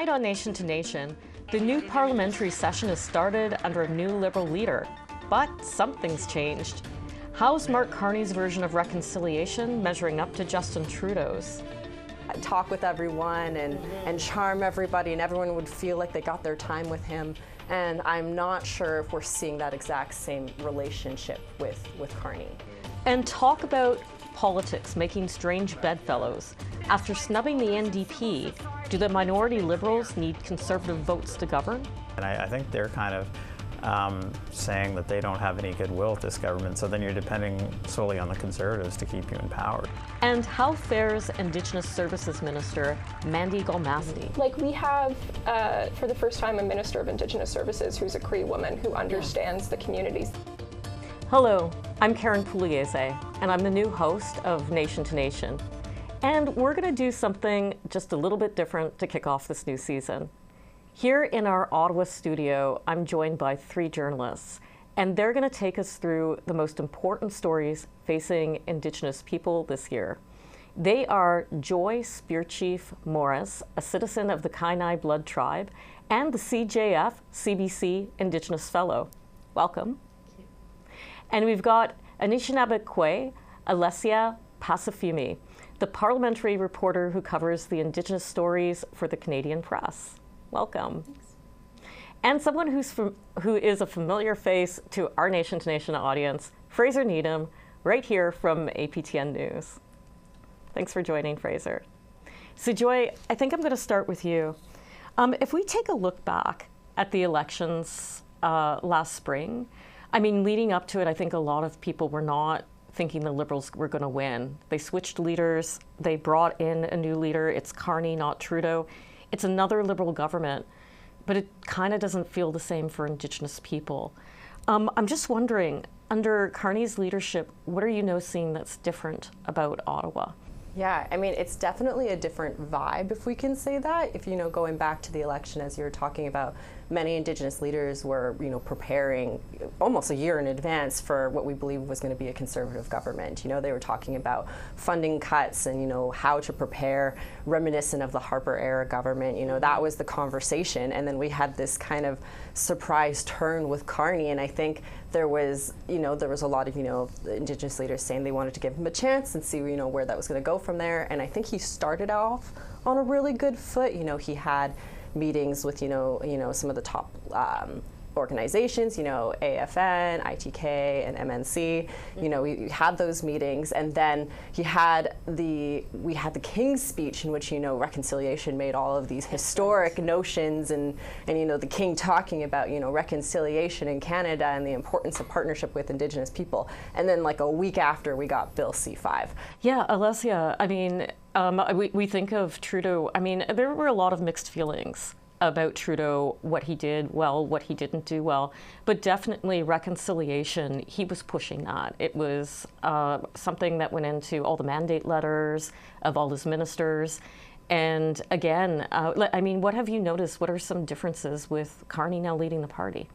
Tonight on Nation to Nation, the new parliamentary session has started under a new Liberal leader, but something's changed. How's Mark Carney's version of reconciliation measuring up to Justin Trudeau's? Talk with everyone and charm everybody, and everyone would feel like they got their time with him. And I'm not sure if we're seeing that exact same relationship with Carney. And talk about politics making strange bedfellows. After snubbing the NDP, do the minority Liberals need Conservative votes to govern? And I think they're kind of saying that they don't have any goodwill with this government, so then you're depending solely on the Conservatives to keep you in power. And how fares Indigenous Services Minister Mandy Galmasti? Like, we have, for the first time, a Minister of Indigenous Services who's a Cree woman who understands the communities. Hello, I'm Karyn Pugliese, and I'm the new host of Nation to Nation. And we're going to do something just a little bit different to kick off this new season. Here in our Ottawa studio, I'm joined by 3 journalists, and they're going to take us through the most important stories facing Indigenous people this year. They are Joy Spearchief Morris, a citizen of the Kainai Blood Tribe, and the CJF CBC Indigenous Fellow. Welcome. And we've got Anishinaabe Alessia Pasafumi, the parliamentary reporter who covers the Indigenous stories for the Canadian Press. Welcome. Thanks. And someone who is a familiar face to our Nation to Nation audience, Fraser Needham, right here from APTN News. Thanks for joining, Fraser. So Joy, I think I'm going to start with you. If we take a look back at the elections last spring, I mean, leading up to it, I think a lot of people were not thinking the Liberals were going to win. They switched leaders. They brought in a new leader. It's Carney, not Trudeau. It's another Liberal government, but it kind of doesn't feel the same for Indigenous people. I'm just wondering, under Carney's leadership, what are you noticing that's different about Ottawa? Yeah, I mean, it's definitely a different vibe, if we can say that. If, going back to the election, as you were talking about, many Indigenous leaders were, preparing almost a year in advance for what we believe was going to be a Conservative government. They were talking about funding cuts and, how to prepare, reminiscent of the Harper-era government. That was the conversation. And then we had this kind of surprise turn with Carney, and I think there was a lot of, the Indigenous leaders saying they wanted to give him a chance and see, where that was going to go from there. And I think he started off on a really good foot. He had meetings with, some of the top organizations, AFN, ITK, and MNC. We had those meetings, and then we had the King's speech, in which reconciliation made all of these historic notions, and the King talking about reconciliation in Canada and the importance of partnership with Indigenous people. And then like a week after, we got Bill C5. Yeah, Alessia, I mean, we think of Trudeau. I mean, there were a lot of mixed feelings about Trudeau, what he did well, what he didn't do well, but definitely reconciliation, he was pushing that. It was something that went into all the mandate letters of all his ministers. And again, I mean, what have you noticed? What are some differences with Carney now leading the party?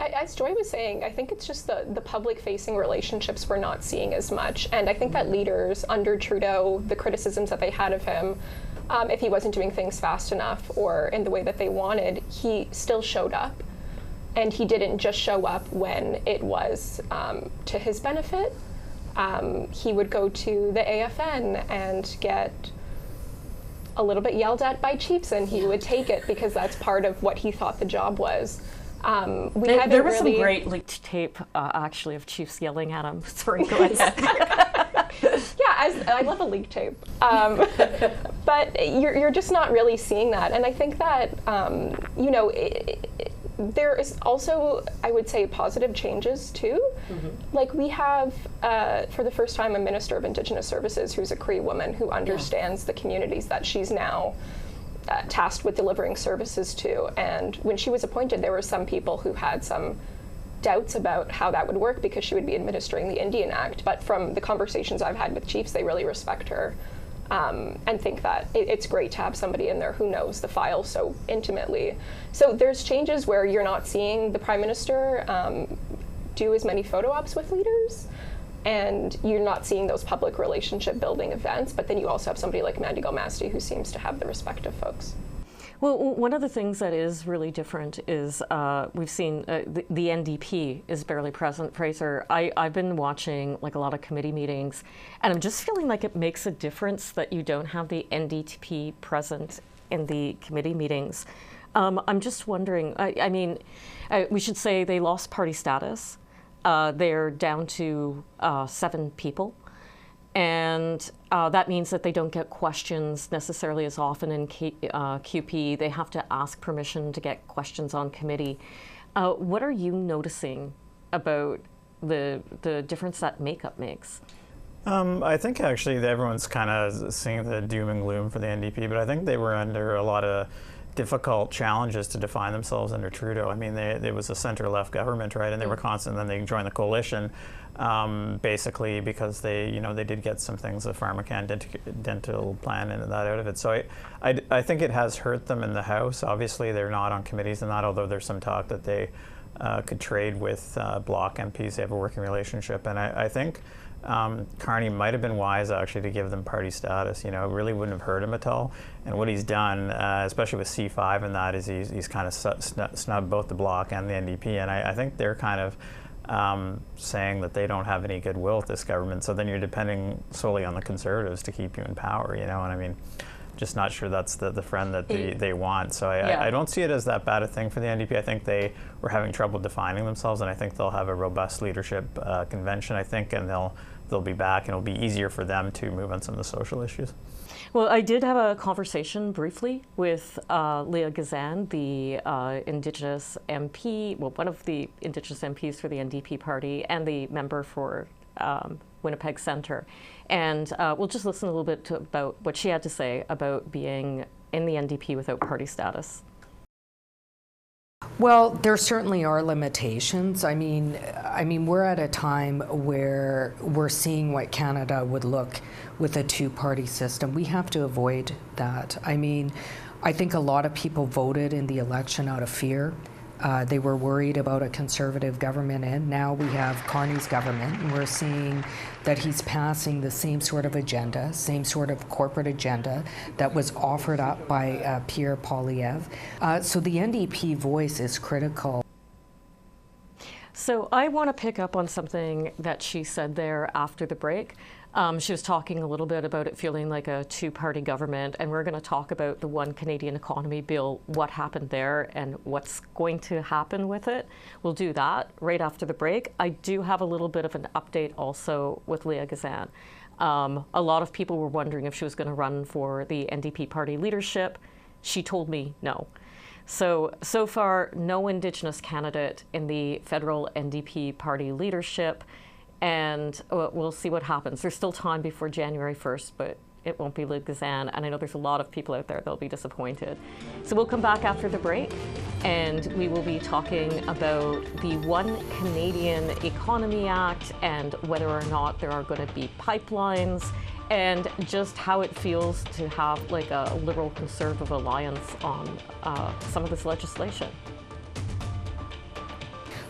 As Joy was saying, I think it's just the public-facing relationships we're not seeing as much. And I think that leaders under Trudeau, the criticisms that they had of him, if he wasn't doing things fast enough or in the way that they wanted, he still showed up. And he didn't just show up when it was to his benefit. He would go to the AFN and get a little bit yelled at by chiefs, and he would take it because that's part of what he thought the job was. There was some great leaked tape, actually, of chiefs yelling at him. Sorry, go ahead. Yeah, I love a leak tape. But you're just not really seeing that. And I think that, there is also, I would say, positive changes, too. Mm-hmm. Like, we have, for the first time, a Minister of Indigenous Services who's a Cree woman who understands the communities that she's now tasked with delivering services to. And when she was appointed, there were some people who had some doubts about how that would work because she would be administering the Indian Act. But from the conversations I've had with chiefs, they really respect her and think that it's great to have somebody in there who knows the file so intimately. So there's changes where you're not seeing the Prime Minister do as many photo ops with leaders. And you're not seeing those public relationship building events, but then you also have somebody like Mandy Galmasti who seems to have the respect of folks. Well, one of the things that is really different is we've seen the NDP is barely present. Fraser, I've been watching like a lot of committee meetings, and I'm just feeling like it makes a difference that you don't have the NDP present in the committee meetings. I'm just wondering, I mean, we should say they lost party status. They're down to 7 people. And that means that they don't get questions necessarily as often in QP. They have to ask permission to get questions on committee. What are you noticing about the difference that makeup makes? I think actually that everyone's kind of seeing the doom and gloom for the NDP, but I think they were under a lot of difficult challenges to define themselves under Trudeau. I mean, there was a center-left government, right, and they were constant. Then they joined the coalition, basically because they did get some things, the PharmaCann dental plan and that out of it. So I think it has hurt them in the House. Obviously, they're not on committees and that, although there's some talk that they could trade with Bloc MPs. They have a working relationship, and I think Carney might have been wise actually to give them party status. You know, it really wouldn't have hurt him at all. And what he's done, especially with C5 and that, is he's kind of snubbed both the Bloc and the NDP. And I think they're kind of saying that they don't have any goodwill with this government. So then you're depending solely on the Conservatives to keep you in power. You know, and I mean, just not sure that's the friend that they want. So I don't see it as that bad a thing for the NDP. I think they were having trouble defining themselves, and I think they'll have a robust leadership convention, I think, and they'll be back, and it'll be easier for them to move on some of the social issues. Well, I did have a conversation briefly with Leah Gazan, the Indigenous MP, well, one of the Indigenous MPs for the NDP party, and the member for Winnipeg Centre. And we'll just listen a little bit about what she had to say about being in the NDP without party status. Well, there certainly are limitations. I mean, we're at a time where we're seeing what Canada would look with a two-party system. We have to avoid that. I mean, I think a lot of people voted in the election out of fear. They were worried about a Conservative government, and now we have Carney's government, and we're seeing that he's passing the same sort of agenda, same sort of corporate agenda that was offered up by Pierre Poilievre. So the NDP voice is critical. So I want to pick up on something that she said there after the break. She was talking a little bit about it feeling like a two-party government, and we're going to talk about the One Canadian Economy Bill, what happened there and what's going to happen with it. We'll do that right after the break. I do have a little bit of an update also with Leah Gazan. A lot of people were wondering if she was going to run for the NDP party leadership. She told me no. So far, no Indigenous candidate in the federal NDP party leadership. And we'll see what happens. There's still time before January 1st, but it won't be Leah Gazan. And I know there's a lot of people out there that'll be disappointed. So we'll come back after the break, and we will be talking about the One Canadian Economy Act and whether or not there are going to be pipelines, and just how it feels to have like a Liberal Conservative alliance on some of this legislation.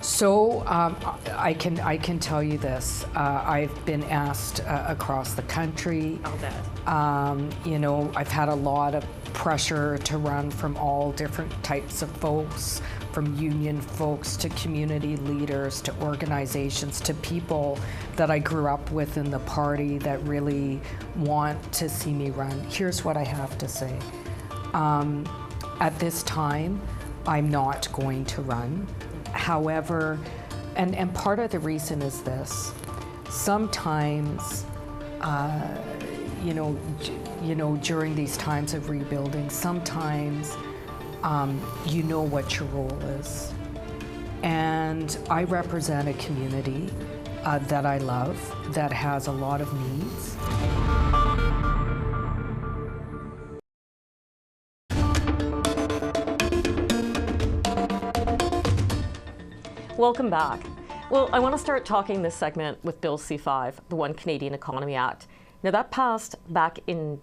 So I can tell you this. I've been asked across the country. I'll bet. You know, I've had a lot of pressure to run from all different types of folks, from union folks to community leaders to organizations to people that I grew up with in the party that really want to see me run. Here's what I have to say. At this time, I'm not going to run. However, and part of the reason is this: sometimes, you know, during these times of rebuilding, sometimes you know what your role is, and I represent a community that I love, that has a lot of needs. Welcome back. Well, I want to start talking this segment with Bill C5, the One Canadian Economy Act. Now that passed back in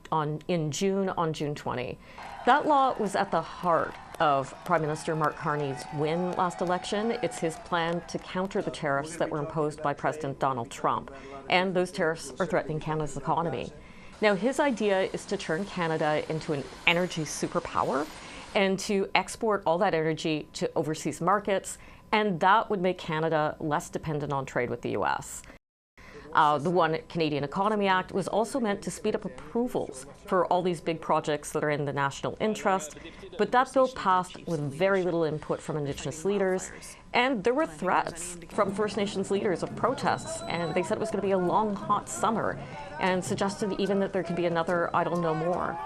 June, on June 20. That law was at the heart of Prime Minister Mark Carney's win last election. It's his plan to counter the tariffs that were imposed by President Donald Trump. And those tariffs are threatening Canada's economy. Now his idea is to turn Canada into an energy superpower. and to export all that energy to overseas markets, and that would make Canada less dependent on trade with the US. The One Canadian Economy Act was also meant to speed up approvals for all these big projects that are in the national interest, but that bill passed with very little input from Indigenous leaders, and there were threats from First Nations leaders of protests, and they said it was going to be a long, hot summer, and suggested even that there could be another Idle No More.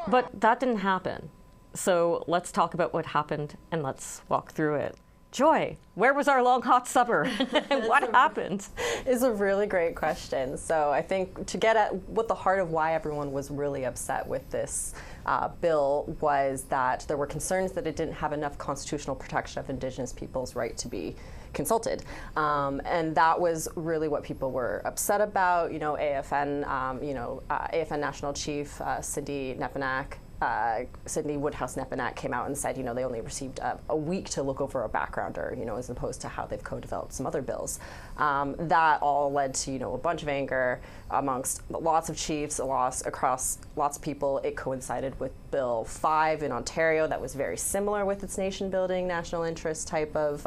But that didn't happen. So let's talk about what happened, and let's walk through it. Joy, where was our long, hot summer? What happened? It's a really great question. So I think to get at what the heart of why everyone was really upset with this bill was that there were concerns that it didn't have enough constitutional protection of Indigenous people's right to be consulted. And that was really what people were upset about. AFN National Chief Cindy Woodhouse Nepinak came out and said, they only received a week to look over a backgrounder, as opposed to how they've co-developed some other bills. That all led to, a bunch of anger amongst lots of chiefs, across lots of people. It coincided with Bill 5 in Ontario that was very similar with its nation-building, national interest type of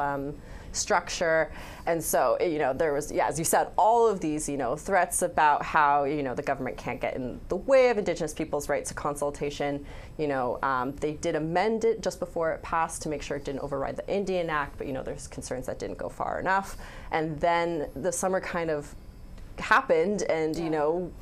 structure. And so, there was, as you said, all of these, threats about how, the government can't get in the way of Indigenous people's rights to consultation. They did amend it just before it passed to make sure it didn't override the Indian Act, but, there's concerns that didn't go far enough. And then the summer kind of happened, and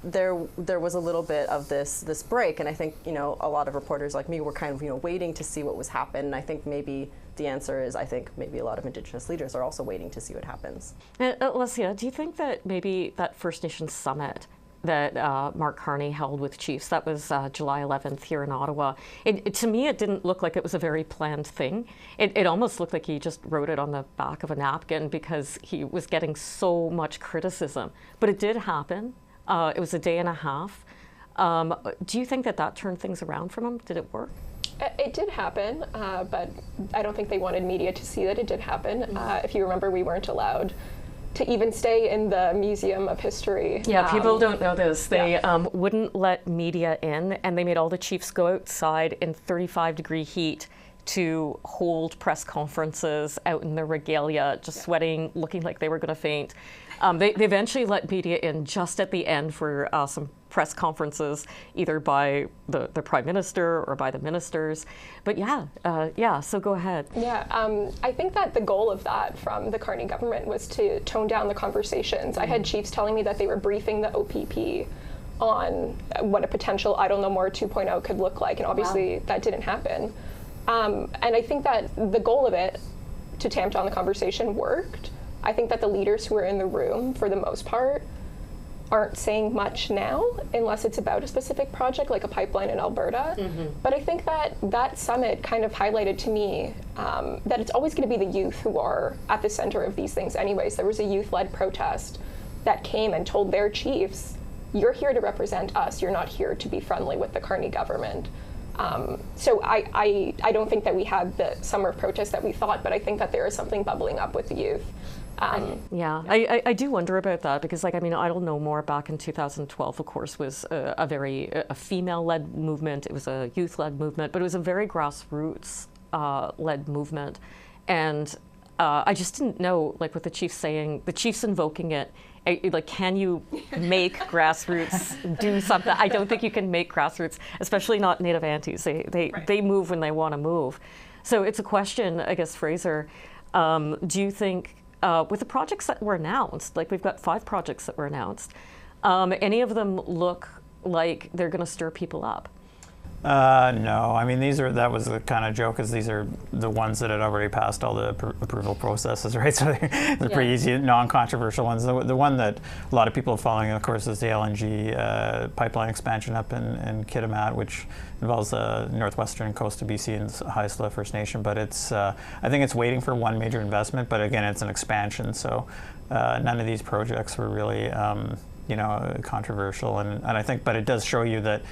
there was a little bit of this break, and I think a lot of reporters like me were kind of waiting to see what was happening. And I think maybe the answer is maybe a lot of Indigenous leaders are also waiting to see what happens. Lesia, do you think that maybe that First Nations summit that Mark Carney held with chiefs, that was July 11th here in Ottawa, to me it didn't look like it was a very planned thing. It almost looked like he just wrote it on the back of a napkin because he was getting so much criticism. But it did happen. It was a day and a half. Do you think that turned things around from him? Did it work? It did happen, but I don't think they wanted media to see that it did happen. If you remember, we weren't allowed to even stay in the Museum of History. Yeah, people don't know this. They wouldn't let media in, and they made all the chiefs go outside in 35-degree heat to hold press conferences out in the regalia, just sweating, looking like they were going to faint. They eventually let media in just at the end for some press conferences, either by the Prime Minister or by the ministers. But so go ahead. Yeah, I think that the goal of that from the Carney government was to tone down the conversations. I had chiefs telling me that they were briefing the OPP on what a potential Idle No More 2.0 could look like, and obviously that didn't happen. And I think that the goal of it, to tamp down the conversation, worked. I think that the leaders who are in the room, for the most part, aren't saying much now, unless it's about a specific project, like a pipeline in Alberta. But I think that summit kind of highlighted to me that it's always going to be the youth who are at the center of these things anyways. There was a youth-led protest that came and told their chiefs, you're here to represent us, you're not here to be friendly with the Carney government. So I don't think that we had the summer of protest that we thought, but I think that there is something bubbling up with the youth. I do wonder about that because, Idle No More back in 2012, of course, was a very female-led movement. It was a youth-led movement, but it was a very grassroots-led movement. And I just didn't know, with the chiefs saying, the chiefs invoking it, can you make grassroots do something? I don't think you can make grassroots, especially not Native aunties. They move when they want to move. So it's a question, I guess, Fraser, do you think, with the projects that were announced, we've got 5 projects that were announced, any of them look like they're going to stir people up? No, that was the kind of joke, is these are the ones that had already passed all the approval processes, right? So they're pretty easy, non-controversial ones. The one that a lot of people are following, of course, is the LNG pipeline expansion up in Kitimat, which involves the northwestern coast of BC and Haisla First Nation. But it's, I think it's waiting for one major investment, but again, it's an expansion. So none of these projects were really, controversial. And I think, but it does show you that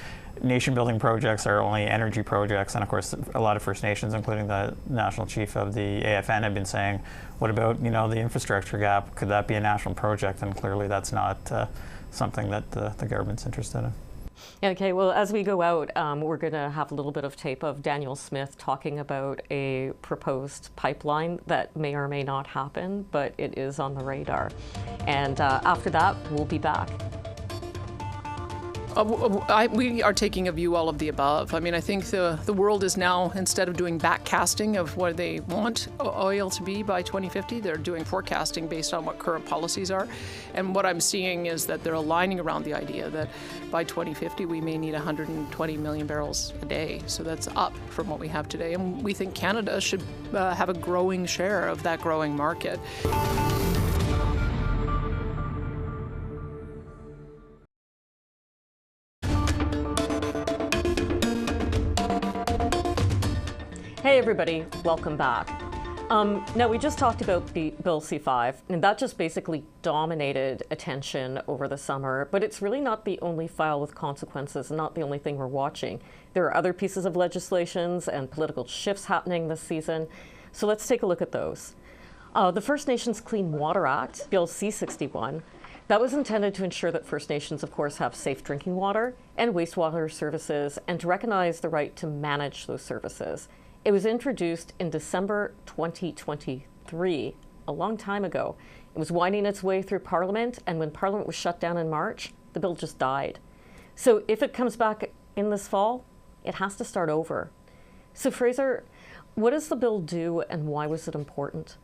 nation-building projects are only energy projects, and of course a lot of First Nations, including the national chief of the AFN, have been saying, what about the infrastructure gap? Could that be a national project? And clearly that's not something that the government's interested in. Okay, well, as we go out, we're going to have a little bit of tape of Daniel Smith talking about a proposed pipeline that may or may not happen, but it is on the radar. And after that, we'll be back. We are taking a view all of the above. I mean, I think the world is now, instead of doing backcasting of what they want oil to be by 2050, they're doing forecasting based on what current policies are. And what I'm seeing is that they're aligning around the idea that by 2050 we may need 120 million barrels a day. So that's up from what we have today. And we think Canada should have a growing share of that growing market. Hey everybody, welcome back. Now we just talked about Bill C-5, and that just basically dominated attention over the summer, but it's really not the only file with consequences, and not the only thing we're watching. There are other pieces of legislations and political shifts happening this season, so let's take a look at those. The First Nations Clean Water Act, Bill C-61, that was intended to ensure that First Nations, of course, have safe drinking water and wastewater services, and to recognize the right to manage those services. It was introduced in December 2023, a long time ago. It was winding its way through Parliament, and when Parliament was shut down in March, the bill just died. So if it comes back in this fall, it has to start over. So Fraser, what does the bill do, and why was it important?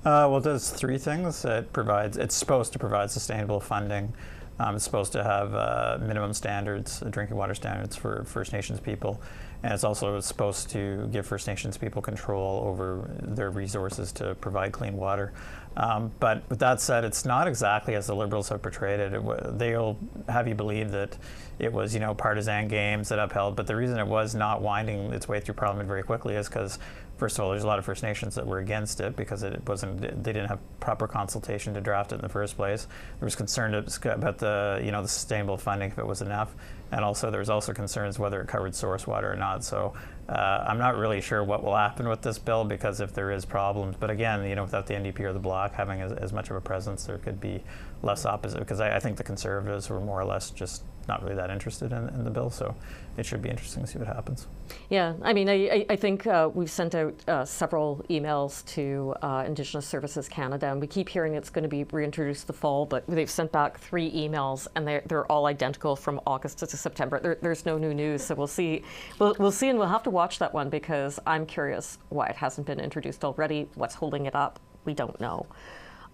Well, it does three things. It's supposed to provide sustainable funding. It's supposed to have minimum standards, drinking water standards for First Nations people. And it's also supposed to give First Nations people control over their resources to provide clean water. But with that said, it's not exactly as the Liberals have portrayed it. They'll have you believe that it was, partisan games that upheld. But the reason it was not winding its way through Parliament very quickly is because, first of all, there's a lot of First Nations that were against it because they didn't have proper consultation to draft it in the first place. There was concern about the sustainable funding, if it was enough. And also there was also concerns whether it covered source water or not. So I'm not really sure what will happen with this bill, because if there is problems, but again, without the NDP or the Bloc having as much of a presence, there could be less opposite, because I think the Conservatives were more or less just not really that interested in the bill. So it should be interesting to see what happens. Yeah, I mean, I think we've sent out several emails to Indigenous Services Canada, and we keep hearing it's going to be reintroduced the fall, but they've sent back 3 emails, and they're all identical from August to September. There's no new news, so we'll see. We'll see, and we'll have to watch that one, because I'm curious why it hasn't been introduced already. What's holding it up? We don't know.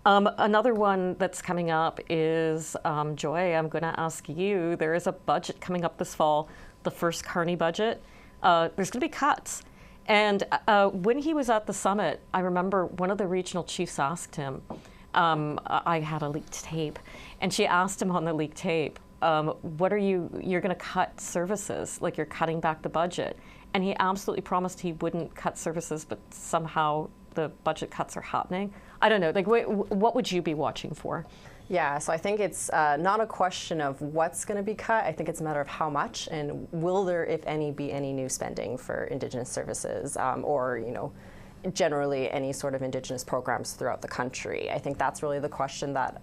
Another one that's coming up is, Joy, I'm going to ask you, there is a budget coming up this fall, the first Carney budget. There's going to be cuts. And when he was at the summit, I remember one of the regional chiefs asked him, I had a leaked tape, and she asked him on the leaked tape, what are you're going to cut services, like you're cutting back the budget. And he absolutely promised he wouldn't cut services, but somehow the budget cuts are happening. I don't know, like what would you be watching for? Yeah, so I think it's not a question of what's going to be cut. I think it's a matter of how much, and will there, if any, be any new spending for Indigenous services or, generally any sort of Indigenous programs throughout the country. I think that's really the question that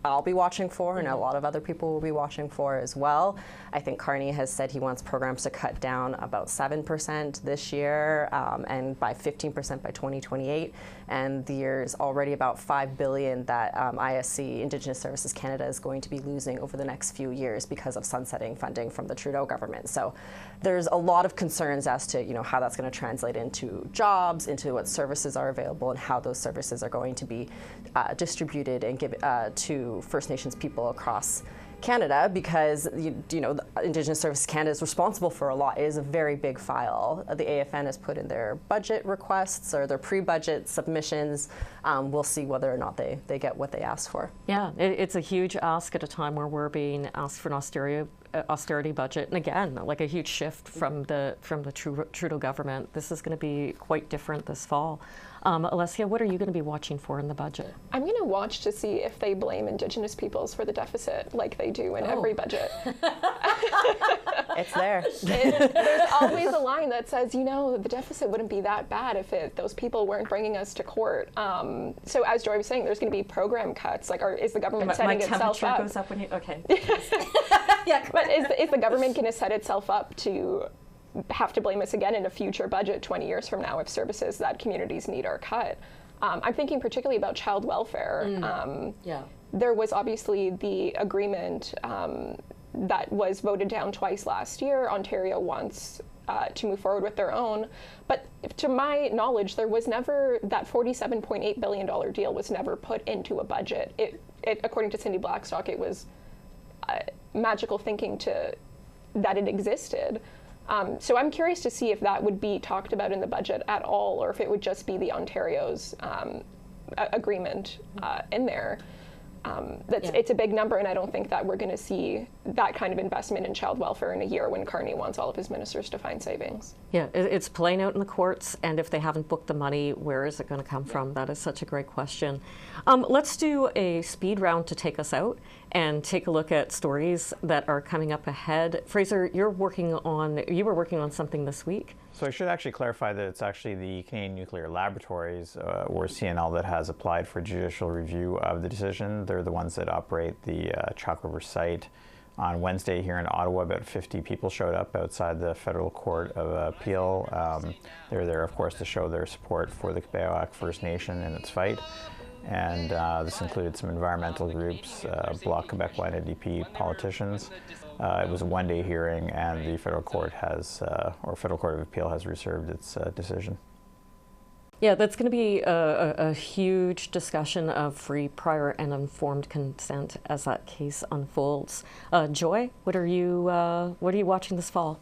I'll be watching for, and a lot of other people will be watching for as well. I think Carney has said he wants programs to cut down about 7% this year and by 15% by 2028. And there's already about $5 billion that ISC, Indigenous Services Canada, is going to be losing over the next few years because of sunsetting funding from the Trudeau government. So there's a lot of concerns as to how that's going to translate into jobs, into what services are available, and how those services are going to be distributed and given to First Nations people across Canada, because the Indigenous Services Canada is responsible for a lot. It is a very big file. The AFN has put in their budget requests or their pre-budget submissions. We'll see whether or not they get what they asked for. Yeah, it's a huge ask at a time where we're being asked for an austerity budget, and again, like a huge shift from the Trudeau government. This is going to be quite different this fall. Alessia, what are you going to be watching for in the budget? I'm going to watch to see if they blame Indigenous peoples for the deficit like they do in every budget. It's there. There's always a line that says, you know, the deficit wouldn't be that bad if those people weren't bringing us to court. So as Joy was saying, there's going to be program cuts. Like, is the government setting itself up? Goes up when you, okay. Yeah, but is the government going to set itself up to have to blame us again in a future budget 20 years from now if services that communities need are cut? I'm thinking particularly about child welfare. There was obviously the agreement that was voted down twice last year. Ontario wants to move forward with their own. But to my knowledge, there was never, that $47.8 billion deal was never put into a budget. It according to Cindy Blackstock, it was magical thinking that it existed. So I'm curious to see if that would be talked about in the budget at all, or if it would just be the Ontario's agreement in there. It's a big number, and I don't think that we're going to see that kind of investment in child welfare in a year when Carney wants all of his ministers to find savings. Yeah, it's playing out in the courts, and if they haven't booked the money, where is it going to come from? That is such a great question. Let's do a speed round to take us out and take a look at stories that are coming up ahead. Fraser, you were working on something this week. So I should actually clarify that it's actually the Canadian Nuclear Laboratories, or CNL, that has applied for judicial review of the decision. They're the ones that operate the Chalk River site. On Wednesday here in Ottawa, about 50 people showed up outside the Federal Court of Appeal. They're there, of course, to show their support for the Kabeawak First Nation in its fight. And this included some environmental groups, Bloc Québécois and NDP politicians. It was a one-day hearing, and the Federal Court Federal Court of Appeal has reserved its decision. Yeah, that's going to be a huge discussion of free, prior, and informed consent as that case unfolds. Joy, what are you watching this fall?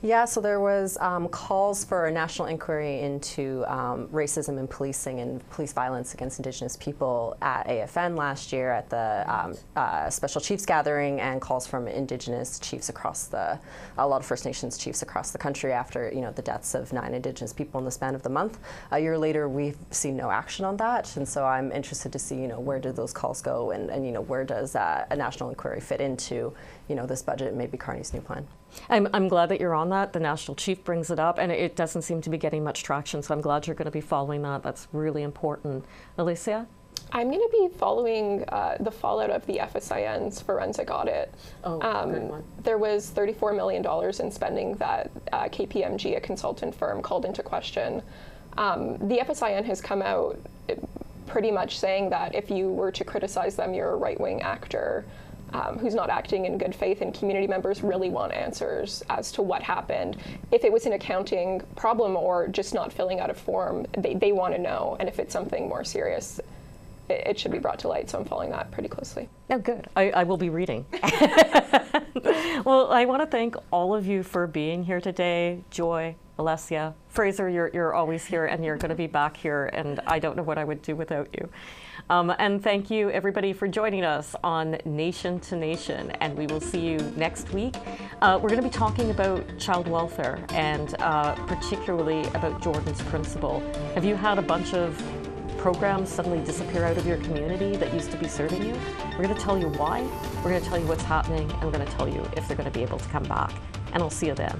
Yeah, so there was calls for a national inquiry into racism in policing and police violence against Indigenous people at AFN last year at the Special Chiefs Gathering, and calls from Indigenous chiefs across a lot of First Nations chiefs across the country after the deaths of 9 Indigenous people in the span of the month. A year later, we've seen no action on that, and so I'm interested to see where did those calls go, and where does a national inquiry fit into this budget and maybe Carney's new plan. I'm glad that you're on that. The National Chief brings it up, and it doesn't seem to be getting much traction, so I'm glad you're going to be following that. That's really important. Alicia? I'm going to be following the fallout of the FSIN's forensic audit. Good one. There was $34 million in spending that KPMG, a consultant firm, called into question. The FSIN has come out pretty much saying that if you were to criticize them, you're a right-wing actor who's not acting in good faith, and community members really want answers as to what happened. If it was an accounting problem or just not filling out a form, they want to know, and if it's something more serious, it should be brought to light, so I'm following that pretty closely. Oh, good. I will be reading. Well, I want to thank all of you for being here today. Joy, Alessia, Fraser, you're always here, and you're going to be back here, and I don't know what I would do without you. And thank you, everybody, for joining us on Nation to Nation, and we will see you next week. We're going to be talking about child welfare, and particularly about Jordan's Principle. Have you had a bunch of programs suddenly disappear out of your community that used to be serving you? We're going to tell you why, we're going to tell you what's happening, and we're going to tell you if they're going to be able to come back. And I'll see you then.